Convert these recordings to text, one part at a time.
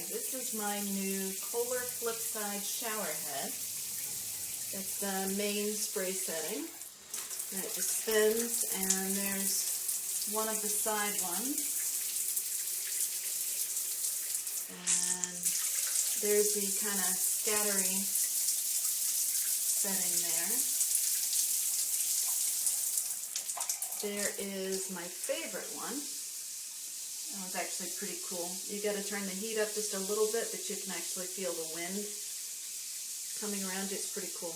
This is my new Kohler Flipside shower head. It's the main spray setting. And it just spins, and there's one of the side ones. And there's the kind of scattery setting there. There is my favorite one. That one's actually pretty cool. You got to turn the heat up just a little bit, but you can actually feel the wind coming around you. It's pretty cool.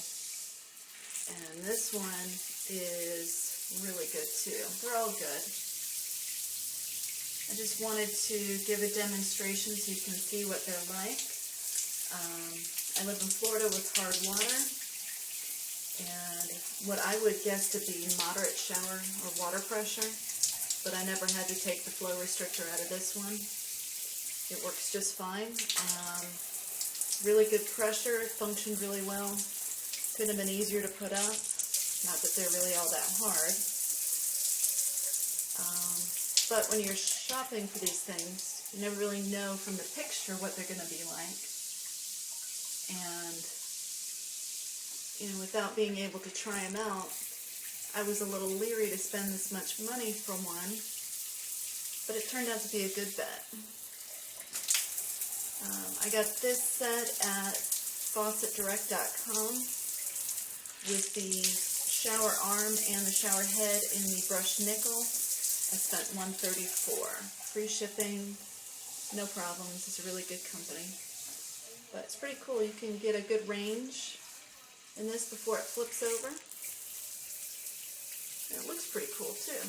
And this one is really good too. They're all good. I just wanted to give a demonstration so you can see what they're like. I live in Florida with hard water, and what I would guess to be moderate shower or water pressure, but I never had to take the flow restrictor out of this one. It works just fine. Really good pressure, functioned really well. Could have been easier to put up. Not that they're really all that hard. But when you're shopping for these things, you never really know from the picture what they're going to be like. And, you know, without being able to try them out, I was a little leery to spend this much money for one. But it turned out to be a good bet. I got this set at faucetdirect.com. with the shower arm and the shower head in the brushed nickel. I spent $134. Free shipping, no problems. It's a really good company. But it's pretty cool. You can get a good range in this before it flips over. And it looks pretty cool too.